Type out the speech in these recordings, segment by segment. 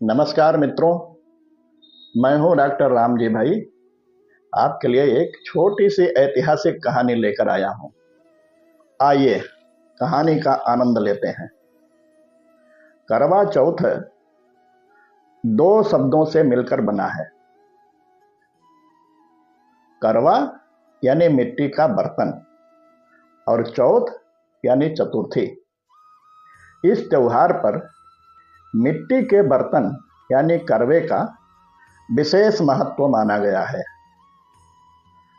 नमस्कार मित्रों, मैं हूं डॉक्टर राम जी भाई। आपके लिए एक छोटी सी ऐतिहासिक कहानी लेकर आया हूं। आइए कहानी का आनंद लेते हैं। करवा चौथ दो शब्दों से मिलकर बना है। करवा यानी मिट्टी का बर्तन और चौथ यानी चतुर्थी। इस त्योहार पर मिट्टी के बर्तन यानी करवे का विशेष महत्व माना गया है।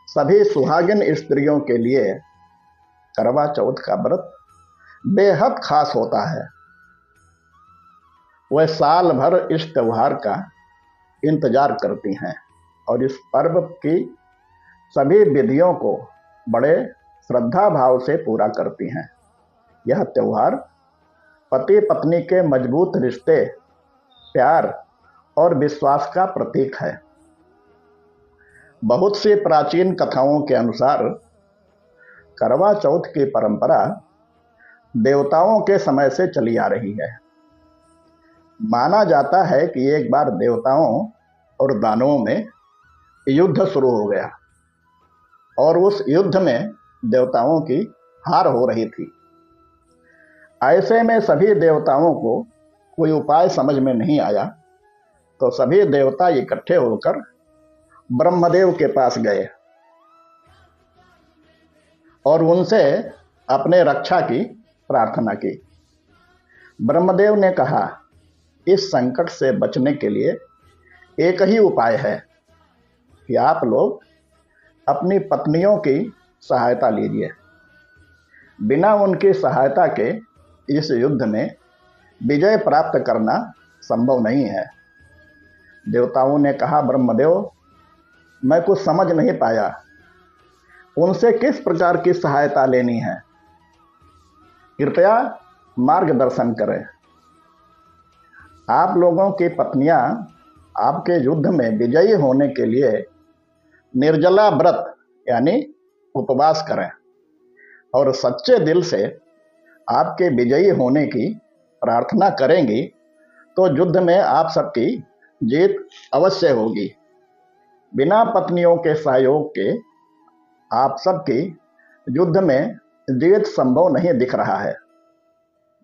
सभी सुहागिन स्त्रियों के लिए करवा चौथ का व्रत बेहद खास होता है। वह साल भर इस त्योहार का इंतजार करती हैं और इस पर्व की सभी विधियों को बड़े श्रद्धा भाव से पूरा करती हैं। यह त्योहार पति पत्नी के मजबूत रिश्ते, प्यार और विश्वास का प्रतीक है। बहुत सी प्राचीन कथाओं के अनुसार करवा चौथ की परंपरा देवताओं के समय से चली आ रही है। माना जाता है कि एक बार देवताओं और दानवों में युद्ध शुरू हो गया और उस युद्ध में देवताओं की हार हो रही थी। ऐसे में सभी देवताओं को कोई उपाय समझ में नहीं आया, तो सभी देवता इकट्ठे होकर ब्रह्मदेव के पास गए और उनसे अपने रक्षा की प्रार्थना की। ब्रह्मदेव ने कहा, इस संकट से बचने के लिए एक ही उपाय है कि आप लोग अपनी पत्नियों की सहायता लीजिए। बिना उनकी सहायता के इस युद्ध में विजय प्राप्त करना संभव नहीं है। देवताओं ने कहा, ब्रह्मदेव, मैं कुछ समझ नहीं पाया, उनसे किस प्रकार की सहायता लेनी है, कृपया मार्गदर्शन करें। आप लोगों की पत्नियां आपके युद्ध में विजयी होने के लिए निर्जला व्रत यानी उपवास करें और सच्चे दिल से आपके विजयी होने की प्रार्थना करेंगी, तो युद्ध में आप सबकी जीत अवश्य होगी। बिना पत्नियों के सहयोग के आप सबकी युद्ध में जीत संभव नहीं दिख रहा है।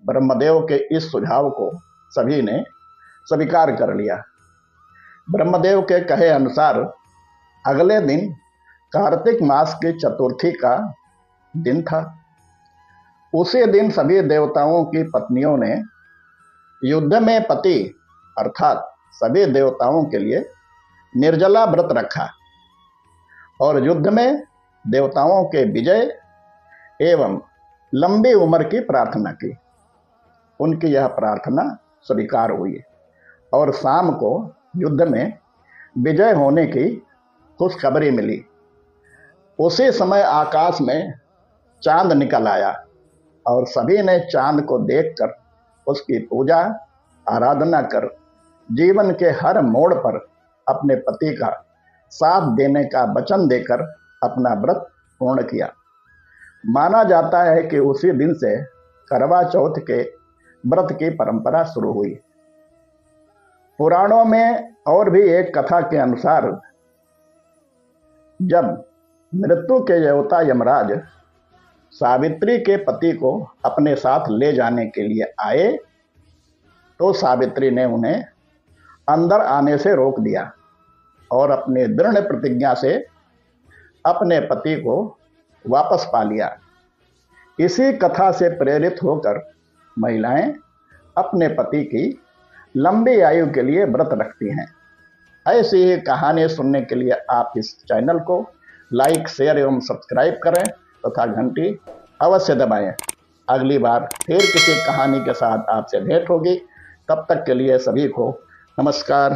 ब्रह्मदेव के इस सुझाव को सभी ने स्वीकार कर लिया। ब्रह्मदेव के कहे अनुसार अगले दिन कार्तिक मास की चतुर्थी का दिन था। उसी दिन सभी देवताओं की पत्नियों ने युद्ध में पति अर्थात सभी देवताओं के लिए निर्जला व्रत रखा और युद्ध में देवताओं के विजय एवं लंबी उम्र की प्रार्थना की। उनकी यह प्रार्थना स्वीकार हुई और शाम को युद्ध में विजय होने की खुशखबरी मिली। उसी समय आकाश में चांद निकल आया और सभी ने चांद को देखकर उसकी पूजा आराधना कर जीवन के हर मोड़ पर अपने पति का साथ देने का वचन देकर अपना व्रत पूर्ण किया। माना जाता है कि उसी दिन से करवा चौथ के व्रत की परंपरा शुरू हुई। पुराणों में और भी एक कथा के अनुसार जब मृत्यु के देवता यमराज सावित्री के पति को अपने साथ ले जाने के लिए आए, तो सावित्री ने उन्हें अंदर आने से रोक दिया और अपनी दृढ़ प्रतिज्ञा से अपने पति को वापस पा लिया। इसी कथा से प्रेरित होकर महिलाएं अपने पति की लंबी आयु के लिए व्रत रखती हैं। ऐसी ही कहानी सुनने के लिए आप इस चैनल को लाइक, शेयर एवं सब्सक्राइब करें तथा घंटी अवश्य दबाएं। अगली बार फिर किसी कहानी के साथ आपसे भेंट होगी। तब तक के लिए सभी को नमस्कार।